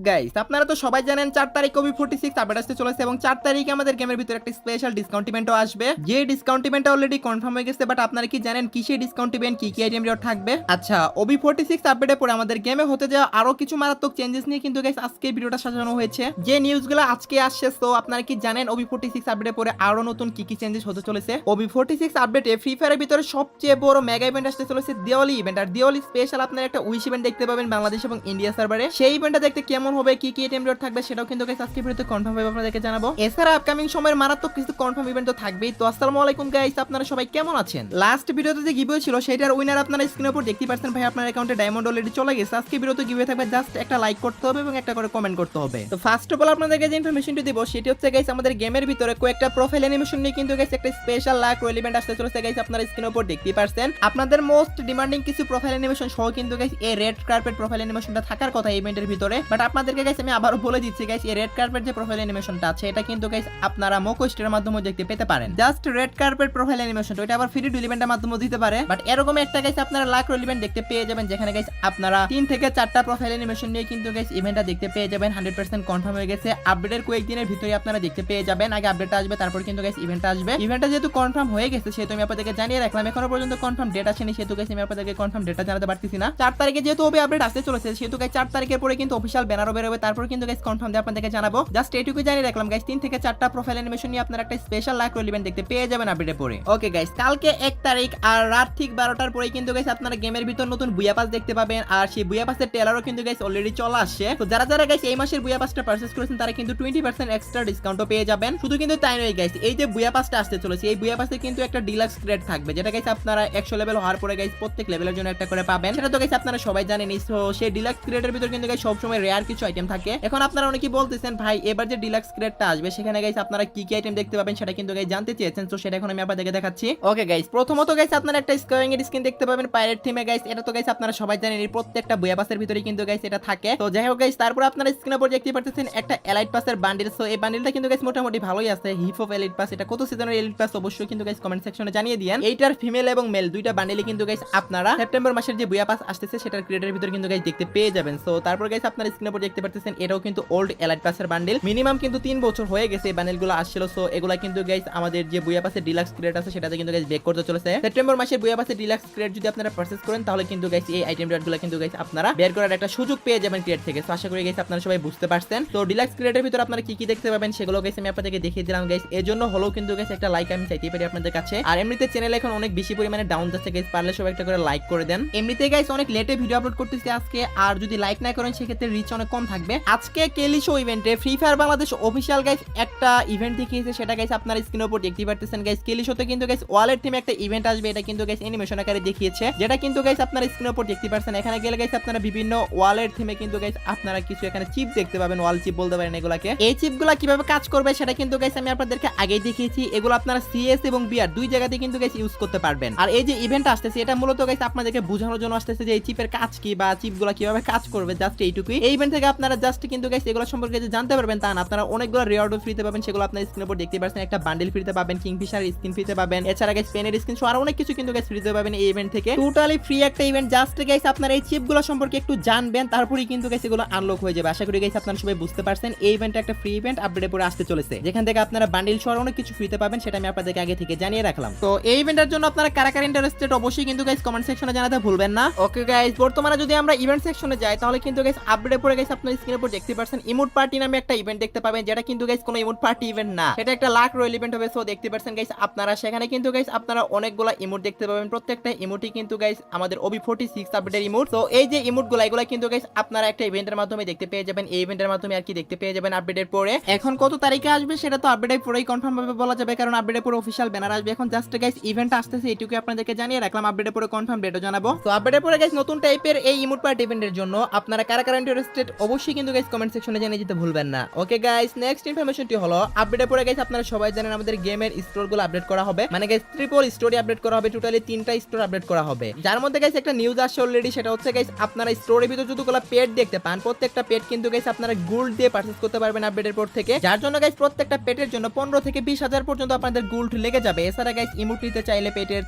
Guys আপনারা তো সবাই জানেন 4 তারিখ OB46 আপডেট আসতে চলেছে এবং 4 তারিখে আমাদের গেমের ভিতরে একটা স্পেশাল ডিসকাউন্ট ইভেন্টও আসবে। যে ডিসকাউন্ট ইভেন্টটা অলরেডি কনফার্ম হয়ে গেছে, বাট আপনারা কি জানেন কি সেই ডিসকাউন্ট ইভেন্ট, কি কি আইটেম রিওয়ার্ড থাকবে? আচ্ছা, OB46 আপডেটে পরে আমাদের গেমে হতে যাওয়া আরো কিছু মারাত্মক চেঞ্জেস নিয়ে কিন্তু গাইস আজকে ভিডিওটা সাজানো হয়েছে। যে নিউজগুলো আজকে আসছে, তো আপনারা কি জানেন OB46 আপডেটে পরে আরো নতুন কি কি চেঞ্জেস হতে চলেছে? OB46 আপডেটে ফ্রি ফায়ারের ভিতরে সবচেয়ে বড় মেগা ইভেন্ট আসতে চলেছে দিওয়ালি ইভেন্ট। আর দিওয়ালি স্পেশাল আপনারা একটা উইশ ইভেন্ট দেখতে পাবেন বাংলাদেশ এবং ইন্ডিয়া সার্ভারে। সেই ইভেন্টটা দেখতে কেমন হবে, কি কি আইটেম রিওয়ার্ড থাকবে সেটাও কিন্তু গাইস আজকে ভিডিওতে কনফার্ম হবে আপনাদেরকে জানাবো। এছাড়া আপকামিং সময়ের মারাত্মক কিছু কনফার্ম ইভেন্ট তো থাকবেই। তো আসসালামু আলাইকুম গাইস, আপনারা সবাই কেমন আছেন? লাস্ট ভিডিওতে যে গিভওয়ে ছিল সেটার উইনার আপনারা স্ক্রিনের উপর দেখতে পাচ্ছেন। ভাই আপনার অ্যাকাউন্টে ডায়মন্ড অলরেডি চলে গেছে। আজকে ভিডিওতে গিভওয়ে থাকবে, জাস্ট একটা লাইক করতে হবে এবং একটা করে কমেন্ট করতে হবে। তো ফার্স্ট অফ অল আপনাদেরকে যে ইনফরমেশনটি দিব সেটি হচ্ছে গাইস আমাদের গেমের ভিতরে কয়েকটা প্রোফাইল অ্যানিমেশন নিয়ে কিন্তু গাইস একটা স্পেশাল লাক রয়্যাল ইভেন্ট আসতে চলেছে গাইস। আপনারা স্ক্রিনের উপর দেখতে পাচ্ছেন আপনাদের মোস্ট ডিমান্ডিং কিছু প্রোফাইল অ্যানিমেশন সহ কিন্তু গাইস এই রেড কার্পেট প্রোফাইল অ্যানিমেশনটা থাকার কথা ইভেন্টের ভিতরে। বাট আপনাদেরকে গাইস আমি আবারো বলে দিচ্ছি গাইস, এই রেড কার্পেট যে প্রোফাইল অ্যানিমেশনটা আছে এটা কিন্তু গাইস আপনারা মোকো স্টোরের মাধ্যমে দেখতে পেতে পারেন। জাস্ট রেড কার্পেট প্রোফাইল অ্যানিমেশনটা এটা আবার ফ্রি ডুয়েল ইভেন্টের মাধ্যমে দিতে পারে। বাট এরকম একটা গাইস আপনারা লাক রয়্যাল ইভেন্ট দেখতে পেয়ে যাবেন, যেখানে গাইস আপনারা 3 থেকে 4টা প্রোফাইল অ্যানিমেশন নিয়ে কিন্তু গাইস ইভেন্টটা দেখতে পেয়ে যাবেন। 100% কনফার্ম হয়ে গেছে। আপডেটের কয়েকদিনের ভিতরে আপনারা দেখতে পেয়ে যাবেন। আগে আপডেটটা আসবে, তারপর কিন্তু গাইস ইভেন্টটা আসবে। ইভেন্টটা যেহেতু কনফার্ম হয়ে গেছে সেহেতু আমি আপনাদেরকে জানিয়ে রাখলাম। এখনো পর্যন্ত কনফার্ম ডেট আসেনি সেহেতু গাইস আমি আপনাদেরকে কনফার্ম ডেটটা জানাতে পারতেছি না। 4 তারিখে যেহেতু ওবি আপডেট আসতে চলেছে সেহেতু গাইস 4 তারিখের পরে কিন্তু অফিশিয়াল ব্যানারও বের হবে, তারপর কিন্তু গাইস কনফার্ম দিয়ে আপনাদেরকে জানাবো। জাস্ট এইটুকু জানিয়ে রাখলাম গাইস, 3 থেকে 4টা প্রোফাইল অ্যানিমেশন নিয়ে আপনারা একটা স্পেশাল লাক রয়্যাল ইভেন্ট দেখতে পেয়ে যাবেন আপডেটে পরে। ওকে গাইস, কালকে 1 তারিখ আর রাত ঠিক 12টার পরে কিন্তু গাইস আপনারা গেমের ভিতর নতুন বুয়া পাস দেখতে পাবেন। আর সেই বুয়া পাসের ট্রেলারও কিন্তু গাইস অলরেডি চলে আসছে। তো যারা যারা গাইস এই মাসের বুয়া পাসটা পারচেজ করেছেন তারা কিন্তু 20% এক্সট্রা ডিসকাউন্টও পেয়ে যাবেন। শুধু কিন্তু তাই নয় গাইস, এই যে বুয়া পাসটা আসতে চলেছে এই বুয়া পাসে কিন্তু একটা ডিলাক্স গ্রেড থাকবে, যেটা গাইস আপনারা 100 লেভেল হওয়ার পরে গাইস প্রত্যেক লেভেলের জন্য একটা করে পাবেন। সেটা তো গাইস আপনারা সবাই জানেনই। সো সেই ডিলাক্স গ্রেডের ভিতর কিন্তু গাইস সবসময় রেয়ার কিছু আইটেম থাকে। এখন আপনারা অনেকেই বলতেছেন ভাই এবার যে ডিলাক্স গ্রেডটা আসবে সেখানে গাইস আপনারা কি কি আইটেম দেখতে পাবেন সেটা কিন্তু গাইস জানতে চেয়েছেন। তো সেটা এখন আমি আপনাদেরকে দেখাচ্ছি। ওকে গাইস, প্রথমত গাইস আপনারা একটা স্কোয়ারিং এর স্কিন দেখতে পাবেন পাইরেট থিমে গাইস। এটা তো গাইস আপনারা সবাই জানেন এই প্রত্যেকটা বুয়া পাসের ভিতরে কিন্তু গাইস এটা থাকে। তো যাই হোক গাইস, তারপর আপনারা স্ক্রিনের উপর দেখতে পাচ্ছেন একটা এলাইট পাসের বান্ডিল। সো এই বান্ডিলটা কিন্তু গাইস মোটামুটি ভালোই আছে। হিপ অফ এলিট পাস, এটা কত সিজনের এলিট পাস অবশ্যই কিন্তু গাইস কমেন্ট সেকশনে জানিয়ে দিয়েন। এইটার ফিমেল এবং মেল দুইটা বান্ডিলে কিন্তু গাইস আপনারা সেপ্টেম্বর মাসের যে বুয়া পাস আসতেছে সেটার ক্রেডের ভিতর কিন্তু গাইস দেখতে পেয়ে যাবেন। সো তারপর গাইস আপনারা স্ক্রিনের উপর দেখতে পাচ্ছেন এটাও কিন্তু ওল্ড এলাইট পাসের বান্ডিল। মিনিমাম কিন্তু 3 বছর হয়ে গেছে এই বান্ডিলগুলো আসছিল। সো এগুলা কিন্তু গাইস আমাদের যে বুয়া পাসের ডিলাক্স ক্রেড আছে সেটাতে কিন্তু গাইস ব্রেক করতে চলেছে। সেপ্টেম্বর মাসের বুয়া পাসের ডিলাক্স ক্রেড যদি আপনারা পারচেজ করেন তাহলে কিন্তু গাইস এই আইটেম রেটগুলো কিন্তু গাইস আপনারা বের করার একটা সুযোগ পেয়ে যাবেন ক্রেড থেকে। সো আশা করি গাইস আপনারা সবাই বুঝতে পারছেন। তো ডিলাক্স ক্রেডের ভিতর আপনারা কি কি দেখতে পাবেন সেগুলো গাইস আমি আপনাদেরকে দেখিয়ে দিলাম গাইস। এজন্য হলো কিন্তু গাইস একটা লাইক আমি চাইতেই পারি আপনাদের কাছে। আর এমনিতে চ্যানেল এখন অনেক বেশি পরিমাণে ডাউন যাচ্ছে গাইস, পারলে সবাই একটা করে লাইক করে দেন। এমনিতে গাইস অনেক লেটে ভিডিও আপলোড করতেছি আজকে, আর যদি লাইক না করেন সেক্ষেত্রে রিচ অনেক কম থাকবে। আজকে কেলি শো ইভেন্টে free fire Bangladesh official guys একটা ইভেন্ট দেখিয়েছে, সেটা গাইস আপনারা স্ক্রিনের উপর দেখতে পারতেছেন গাইস। কেলি শোতে কিন্তু গাইস ওয়ালেট থিমে একটা ইভেন্ট আসবে, এটা কিন্তু গাইস অ্যানিমেশন আকারে দেখিয়েছে, যেটা কিন্তু গাইস আপনারা স্ক্রিনের উপর দেখতে পারছেন। এখানে গেলে গাইস আপনারা বিভিন্ন ওয়ালেট থিমে কিন্তু গাইস আপনারা কিছু এখানে চিপ দেখতে পাবেন, ওয়াল চিপ বলতে পারেন এগুলাকে। এই চিপগুলা কিভাবে কাজ করবে সেটা কিন্তু গাইস আমি আপনাদেরকে আগেই দেখিয়েছি। এগুলো আপনারা সিএস এবং বিআর দুই জায়গাতে কিন্তু গাইস ইউজ করতে পারবেন। আর এই যে ইভেন্ট আসতেছে এটা মূলত গাইস আপনাদেরকে বোঝানোর জন্য আসতেছে যে এই চিপের কাজ কি বা চিপগুলা কিভাবে কাজ করবে, জাস্ট এইটুকুই। এই ইভেন্ট থেকে আপনারা জাস্ট কিন্তু গাইস এগুলো সম্পর্কে যে জানতে পারবেন তা না, আপনারা অনেকগুলো রিওয়ার্ডও ফ্রিতে পাবেন, সেগুলো আপনারা স্ক্রিনের উপর দেখতে পাচ্ছেন। একটা বান্ডেল ফ্রিতে পাবেন, কিংফিশার স্কিন ফ্রিতে পাবেন, এছাড়া গাইস পেনের স্কিন সহ আর অনেক কিছু কিন্তু গাইস ফ্রিতে পাবেন এই ইভেন্ট থেকে। টোটালি ফ্রি একটা ইভেন্ট। জাস্ট গাইস আপনারা এই চিপগুলো সম্পর্কে একটু জানবেন, তারপরেই কিন্তু গাইস এগুলো আনলক হয়ে যাবে। আশা করি গাইস আপনারা সবাই বুঝতে পারছেন। এই ইভেন্টটা একটা ফ্রি ইভেন্ট আপডেটে পরে আসতে চলেছে, যেখান থেকে আপনারা বান্ডেল সহ অনেক কিছু ফ্রিতে পাবেন, সেটা আমি আপনাদেরকে আগে থেকে জানিয়ে রাখলাম। তো এই ইভেন্টের জন্য আপনারা কারা কারা ইন্টারেস্টেড অবশ্যই কিন্তু গাইস কমেন্ট সেকশনে জানাতে ভুলবেন না। ওকে গাইস, বর্তমানে যদি আমরা ইভেন্ট সেকশনে যাই তাহলে কিন্তু গাইস আপডেটে পরে গাইস আপনারা স্ক্রিনের উপর দেখতে পাচ্ছেন ইমোট পার্টি নামে একটা ইভেন্ট দেখতে পাবেন, যেটা কিন্তু গাইস কোনো ইমোট পার্টি ইভেন্ট না, এটা একটা লাক রয়্যাল ইভেন্ট হবে। সো দেখতে পাচ্ছেন গাইস আপনারা সেখানে কিন্তু গাইস আপনারা অনেকগুলা ইমোট দেখতে পাবেন। প্রত্যেকটা ইমোটই কিন্তু গাইস আমাদের OB46 আপডেটের ইমোট। তো এই যে ইমোটগুলো এগুলা কিন্তু গাইস আপনারা একটা ইভেন্টের মাধ্যমে দেখতে পেয়ে যাবেন। এই ইভেন্টের মাধ্যমে আর কি দেখতে পেয়ে যাবেন আপডেটের পরে। এখন কত তারিখে আসবে সেটা তো আপডেটের পরেই কনফার্ম ভাবে বলা যাবে, কারণ আপডেটের পরে অফিশিয়াল ব্যানার আসবে। এখন জাস্ট গাইস ইভেন্ট আসতেছে এটুকু আপনাদেরকে জানিয়ে রাখলাম, আপডেটের পরে কনফার্ম ডেটও জানাবো। তো আপডেটের পরে গাইস নতুন টাইপের এই ইমোট পার্টি ইভেন্টের জন্য আপনারা কারা কারা ইন্টারেস্টেড অবশ্যই কিন্তু গাইস কমেন্ট সেকশনে জানিয়ে দিতে ভুলবেন না। ওকে গাইস, নেক্সট ইনফরমেশনটি হলো আপডেটের পরে গাইস আপনারা সবাই জানেন আমাদের গেমের স্টোরগুলো আপডেট করা হবে, মানে গাইস ট্রিপল স্টোরি আপডেট করা হবে। টোটালি 3টা স্টোর আপডেট করা হবে, যার মধ্যে গাইস একটা নিউজ আসছে অলরেডি, সেটা হচ্ছে গাইস আপনারা স্টোরের ভিতর যতগুলো পেট দেখতে পান প্রত্যেকটা পেট কিন্তু গাইস আপনারা গোল্ড দিয়ে পারচেজ করতে পারবেন আপডেটের পর থেকে, যার জন্য গাইস প্রত্যেকটা পেটের জন্য 15 থেকে 20,000 পর্যন্ত আপনাদের গোল্ড লেগে যাবে। এছাড়া গাইস ইমোট নিতে চাইলে পেটের,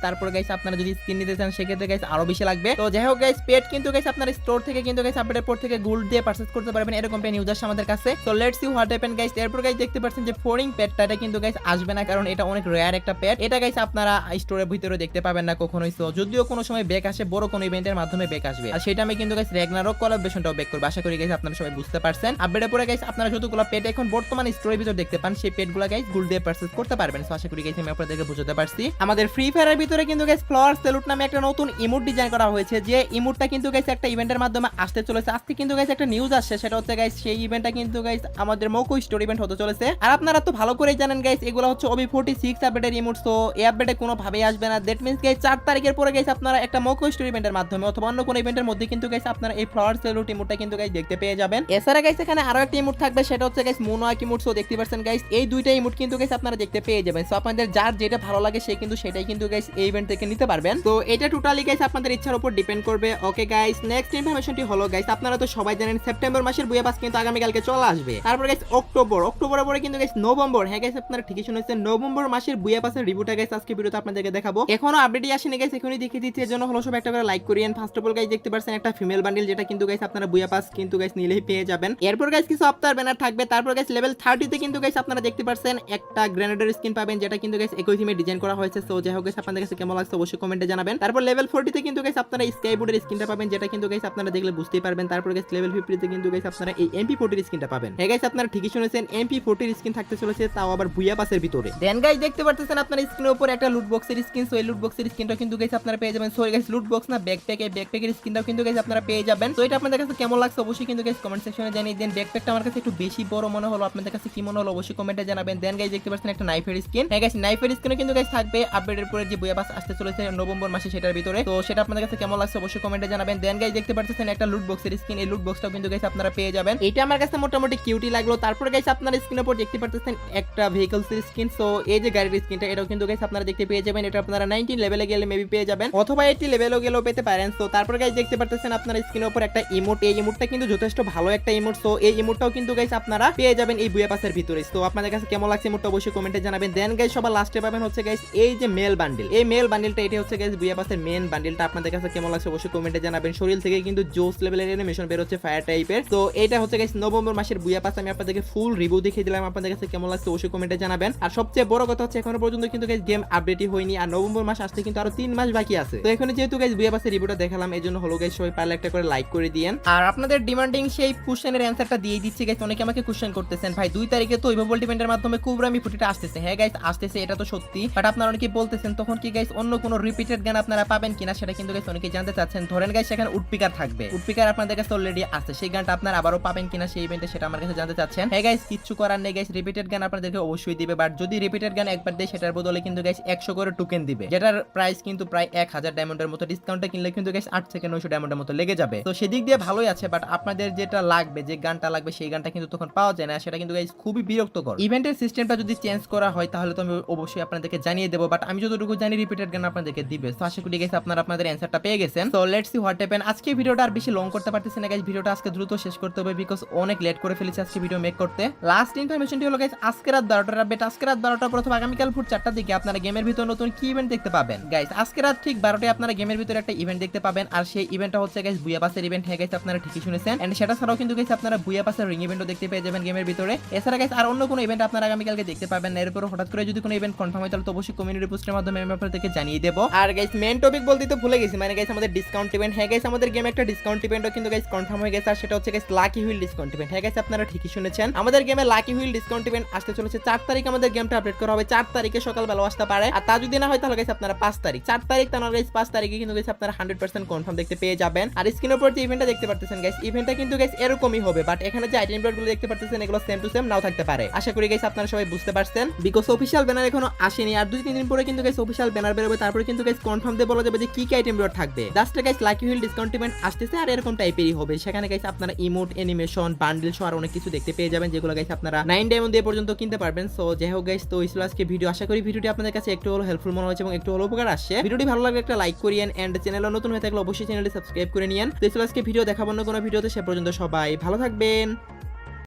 তারপর গাইস আপনারা যদি স্কিন নিতে চান সেক্ষেত্রে গাইস আরো বেশি লাগবে। তো যাই হোক গাইস পেট কিন্তু গাইস আপনারা স্টোর থেকে কিন্তু গাইস আপডেটের পর থেকে গোল্ড দিয়ে পারচেজ পারচেজ করতে পারবেন এরকম পেন ইউজ আসছে আমাদের কাছে। তো let's see what happen guys. এরপর গাইস দেখতে পাচ্ছেন যে ফোরিং পেটটা কিন্তু গাইস আসবে না, কারণ এটা অনেক রেয়ার একটা পেট। এটা গাইস আপনারা স্টোরের ভিতরে দেখতে পাবেন না কখনোই। সো যদিও কোনো সময় ব্যাক আসে, বড় কোনো ইভেন্টের মাধ্যমে ব্যাক আসবে, আর সেটা আমি কিন্তু গাইস র্যাগনারক কোলাবরেশনটাও ব্যাক করব। আশা করি গাইস আপনারা সবাই বুঝতে পারছেন। আপডেটের পরে গাইস আপনারা যতগুলো পেট এখন বর্তমানে স্টোরের ভিতরে দেখতে পান, সেই পেটগুলো গাইস গোল্ড দিয়ে পারচেজ করতে পারবেন। সো আশা করি গাইস আমি আপনাদেরকে বুঝাতে পারছি। আমাদের ফ্রি ফায়ারের ভিতরে কিন্তু গাইস ফ্লাওয়ার সেলুট নামে একটা নতুন ইমোট ডিজাইন করা হয়েছে, যে ইমোটটা কিন্তু গাইস একটা ইভেন্টের মাধ্যমে আসতে চলেছে। আজকে কিন্তু গাইস একটা নিউজ আসছে, সেটা হচ্ছে গাইস সেই ইভেন্টটা কিন্তু গাইস আমাদের মোকো স্টোর ইভেন্ট হতে চলেছে। আর আপনারা তো ভালো করেই জানেন গাইস এগুলো হচ্ছে OB46 আপডেটের ইমোট। সো এই আপডেটে কোনো ভাবেই আসবে না। দ্যাট মিন্স গাইস 4 তারিখের পরে গাইস আপনারা একটা মোকো স্টোর ইভেন্টের মাধ্যমে অথবা অন্য কোনো ইভেন্টের মধ্যে কিন্তু গাইস আপনারা এই ফ্লাওয়ার সেলুট ইমোটটা কিন্তু গাইস দেখতে পেয়ে যাবেন। এছাড়া গাইস এখানে আরো একটা ইমোট থাকবে, সেটা হচ্ছে গাইস মুনওয়াক ইমোট। সো দেখতে পাচ্ছেন গাইস এই দুইটা ইমোট কিন্তু গাইস আপনারা দেখতে পেয়ে যাবেন। সো আপনাদের যার যেটা ভালো লাগে সে কিন্তু সেটাই কিন্তু গাইস এই ইভেন্ট থেকে নিতে পারবেন। তো এটা টোটালি গাইস আপনাদের ইচ্ছার উপর ডিপেন্ড করবে। ওকে গাইস, নেক্সট ইনফরমেশনটি হলো গাইস আপনারা তো সবাই জানেন সেপ্টেম্বর মাসের বুয়া পাস কিন্তু আগামী কালকে চলে আসবে। তারপর গাইস অক্টোবরের পরে কিন্তু গাইস নভেম্বর। হ্যাঁ গাইস আপনারা ঠিকই শুনেছেন, নভেম্বর মাসের বুয়া পাসের রিভিউটা গাইস আজকে ভিডিওতে আপনাদেরকে দেখাবো। এখনো আপডেটই আসেনি গাইস, এখনই দেখিয়ে দিচ্ছি, এর জন্য হলো সব একটা করে লাইক করিয়েন। ফার্স্ট অফ অল গাইস দেখতে পাচ্ছেন একটা ফিমেল বান্ডেল, যেটা কিন্তু গাইস আপনারা বুয়া পাস কিন্তু গাইস নিলেই পেয়ে যাবেন। এরপর গাইস কিছু আফতার ব্যানার থাকবে। তারপর গাইস লেভেল 30 তে কিন্তু গাইস আপনারা দেখতে পাচ্ছেন একটা গ্রেনেডের স্কিন পাবেন, যেটা কিন্তু গাইস একই থিমে ডিজাইন করা হয়েছে। সো যাই হোক গাইস আপনাদের কাছে কেমন লাগছে অবশ্যই কমেন্টে জানাবেন। তারপর লেভেল 40 তে কিন্তু গাইস আপনারা স্কাইবোর্ডের স্কিনটা পাবেন, যেটা কিন্তু গাইস আপনারা দেখলে বুঝতেই পারবেন। তারপর গাইস লেভেল 50 তে কিন্তু গাইস আপনারা এই MP40 এর স্কিনটা পাবেন। হ্যাঁ গাইস আপনারা ঠিকই শুনেছেন, MP40 এর স্কিন থাকতে চলেছে, তাও আবার বুয়া পাসের ভিতরে। দেন গাইস দেখতে পাচ্ছেন আপনারা স্ক্রিনের উপর একটা লুট বক্সের স্কিন। সো এই লুট বক্সের স্কিনটা কিন্তু গাইস আপনারা পেয়ে যাবেন। সো গাইস লুট বক্স না ব্যাকপ্যাক, এই ব্যাকপ্যাকের স্কিনটাও কিন্তু গাইস আপনারা পেয়ে যাবেন। তো এটা আপনাদের কাছে কেমন লাগছে অবশ্যই কিন্তু গাইস কমেন্ট সেকশনে জানিয়ে দেন। ব্যাকপ্যাকটা আমার কাছে একটু বেশি বড় মনে হলো, আপনাদের কাছে কি মনে হলো অবশ্যই কমেন্টে জানাবেন। দেন গাইস দেখতে পাচ্ছেন একটা নাইফের স্কিন। হ্যাঁ গাইস নাইফের স্কিনও কিন্তু গাইস থাকবে আপডেটের পরে যে বুয়া পাস আসতে চলেছে নভেম্বর মাসে, সেটার ভিতরে। তো সেটা আপনাদের কাছে কেমন লাগছে অবশ্যই কমেন্টে জানাবেন। দেন গাইস দেখতে পাচ্ছেন একটা লুট বক্সের স্কিন, এই লুট বক্সটাও কিন্তু গাইস আপনারা পেয়ে যাবেন। এটা আমার কাছে মোটামুটি কিউটি লাগলো। তারপর গাইস আপনারা স্ক্রিনের উপর দেখতে পাচ্ছেন একটা ভেহিকলসের স্কিন। সো এই যে গাড়ির স্কিনটা, এটাও কিন্তু গাইস আপনারা দেখতে পেয়ে যাবেন। এটা আপনারা 19 লেভেলে গেলে মেবি পেয়ে যাবেন, অথবা 80 লেভেলও গেলেও পেতে পারেন। সো তারপর গাইস দেখতে পাচ্ছেন আপনারা স্ক্রিনের উপর একটা ইমোট, এই ইমোটটা কিন্তু যথেষ্ট ভালো একটা ইমোট। সো এই ইমোটটাও কিন্তু গাইস আপনারা পেয়ে যাবেন এই বুয়া পাসের ভিতরে। তো আপনাদের কাছে কেমন লাগছে ইমোটটা অবশ্যই কমেন্টে জানাবেন। দেন গাইস সবার লাস্টে পাবেন হচ্ছে গাইস এই যে মেল বান্ডেল, এই মেল বান্ডেলটা এটা হচ্ছে গাইস বুয়া পাসের মেন বান্ডেলটা। আপনাদের কাছে কেমন লাগছে অবশ্যই কমেন্টে জানাবেন। শরীর থেকে কিন্তু জোস লেভেলের অ্যানিমেশন বের হচ্ছে ফায়ার টাইপের। তো এটা হচ্ছে গাইস নভেম্বর মাসের বুয়া পাস। আমি আপনাদেরকে ফুল রিভিউ দেখিয়ে দিলাম, আপনাদের কাছে কেমন লাগছে অবশ্যই কমেন্টে জানাবেন। আর সবচেয়ে বড় কথা হচ্ছে এখনো পর্যন্ত কিন্তু গাইস গেম আপডেটই হয়নি, আর নভেম্বর মাস আসতে কিন্তু আরো 3 মাস বাকি আছে। তো এখন যেহেতু গাইস বুয়া পাসের রিভিউটা দেখালাম, এজন্য হলো গাইস সবাই পারলে একটা করে লাইক করে দিয়েন। আর আপনাদের ডিমান্ডিং সেই কোশ্চেনের অ্যানসারটা দিয়ে দিচ্ছি গাইস। অনেকে আমাকে কোশ্চেন করতেছেন ভাই 2 তারিখে তো ইভোভোল্ট ইভেন্টের মাধ্যমে কুবরা মিফুটিটা আসতেছে। হ্যাঁ গাইস আসতেছে, এটা তো সত্যি, বাট আপনারা অনেকে বলতেছেন তখন কি গাইস অন্য কোনো রিপিটেড গান আপনারা পাবেন কিনা, সেটা কিন্তু গাইস অনেকে জানতে চাচ্ছেন। ধরেন গাইস সেখানে উডপিকার থাকবে, উডপিকার আপনাদের কাছে অলরেডি আছে, সেই গানটা আপনারা আবারও পাবেন কিনা সেই ইভেন্টে, সেটা আমার কাছে জানতে চাচ্ছেন। হ্যাঁ গাইস কিচ্ছু করার নেই গাইস, রিপিটেড গান আপনাদেরকে অবশ্যই দিবে, বাট যদি রিপিটেড গান একবার দেয় সেটার বদলে কিন্তু গাইস 100 করে টোকেন দিবে, যেটার প্রাইস কিন্তু প্রায় 1000 ডায়মন্ডের মতো। ডিসকাউন্টে কিনলে কিন্তু গাইস 8 থেকে 900 ডায়মন্ডের মতো লেগে যাবে। তো সেদিক দিয়ে ভালোই আছে, বাট আপনাদের যেটা লাগবে, যে গানটা লাগবে সেই গানটা কিন্তু তখন পাওয়া যায় না, সেটা কিন্তু গাইস খুবই বিরক্তকর। ইভেন্টের সিস্টেমটা যদি চেঞ্জ করা হয় তাহলে তো আমি অবশ্যই আপনাদেরকে জানিয়ে দেবো, বাট আমি যতটুকু জানি রিপিটেড গান আপনাদেরকে দিবে। তো আশা করি গাইস আপনারা আপনাদের অ্যানসারটা পেয়ে গেছেন। তো লেটস সি হোয়াট হ্যাপেন। আজকে ভিডিওটা আর বেশি লং করতে পারতেছি না গাইস, ভিডিওটা আজকে দ্রুত শেষ করতে হবে, বিকজ অনেক লেট করে ফেলেছি আজকে ভিডিও মেক করতে। লাস্ট ইনফরমেশনটি হলো গাইস আজকে রাত 12টার আপডেট। আজকে রাত 12টার পর অথবা আগামীকাল ভোর 4টার দিকে আপনারা গেমের ভিতর নতুন কি ইভেন্ট দেখতে পাবেন গাইস। আজকে রাত ঠিক 12টায় আপনারা গেমের ভিতরে একটা ইভেন্ট দেখতে পাবেন, আর সেই ইভেন্টটা হচ্ছে গাইস বুয়া পাসের ইভেন্ট। হ্যাঁ গাইস আপনারা ঠিকই শুনেছেন, এন্ড সেটা ছাড়াও কিন্তু গাইস আপনারা বুয়া পাসের রিং ইভেন্টও দেখতে পেয়ে যাবেন গেমের ভিতরে। এছাড়া গাইস আর অন্য কোনো ইভেন্ট আপনারা আগামীকালকে দেখতে পাবেন না। এরপর হঠাৎ করে যদি কোনো ইভেন্ট কনফার্ম হয় তাহলে তো অবশ্যই কমিউনিটি পোস্টের মাধ্যমে আমি আপনাদেরকে জানিয়ে দেবো। আর গাইস মেইন টপিক বলতে তো ভুলে গেছি, মানে গাইস আমাদের ডিসকাউন্ট ইভেন্ট। হ্যাঁ গাইস আমাদের গেমে একটা ডিসকাউন্ট ইভেন্টও কিন্তু গাইস কনফার্ম হয়ে গেছে, আর সেটা হচ্ছে guys lucky wheel discount event. হ্যাঁ গাইস আপনারা ঠিকই শুনেছেন, আমাদের গেমে লাকি হুইল ডিসকাউন্ট ইভেন্ট আসতে চলেছে 4 তারিখ। আমাদের গেমটা আপডেট করা হবে 4 তারিখে সকালবেলা আসতে পারে, আর তা যদি না হয় তাহলে গাইস আপনারা 5 তারিখ 4 তারিখ তাহলে গাইস 5 তারিখে কিন্তু গাইস আপনারা 100% কনফার্ম দেখতে পেয়ে যাবেন। আর স্ক্রিনের উপর যে ইভেন্টটা দেখতে পারতেছেন গাইস, ইভেন্টটা কিন্তু গাইস এরকমই হবে, বাট এখানে যে আইটেম গুলো দেখতে পারতেছেন এগুলো সেম টু সেম নাও থাকতে পারে। আশা করি গাইস আপনারা সবাই বুঝতে পারছেন, বিকজ অফিশিয়াল ব্যানার এখনো আসেনি, আর 2-3 দিন পরে কিন্তু গাইস অফিশিয়াল ব্যানার বের হবে, তারপরে কিন্তু গাইস কনফার্ম দিয়ে বলা যাবে যে কি কি আইটেম গুলো থাকবে। Just guys lucky wheel discount event আসতেছে, আর এরকম টাইপেরই হবে। সেখানে গাইস আপনারা ইমোট, অ্যানিমেশন, বান্ডেল সহ আর অনেক কিছু দেখতে পেয়ে যাবেন, যেগুলো গাইস আপনারা 9 ডায়মন্ড দিয়ে পর্যন্ত কিনতে পারবেন। সো যাই হোক গাইস, তো এই ছিল আজকে ভিডিও। আশা করি ভিডিওটি আপনাদের কাছে একটু হলো হেল্পফুল মনে হয়েছে এবং একটু হলো উপকার আসছে। ভিডিওটি ভালো লাগলে একটা লাইক করিয়েন, এন্ড চ্যানেলে নতুন হয়ে থাকলে অবশ্যই চ্যানেলটি সাবস্ক্রাইব করে নিয়েন। তো এই ছিল আজকে ভিডিও, দেখাবো অন্য কোনো ভিডিওতে। সে পর্যন্ত সবাই ভালো থাকবেন।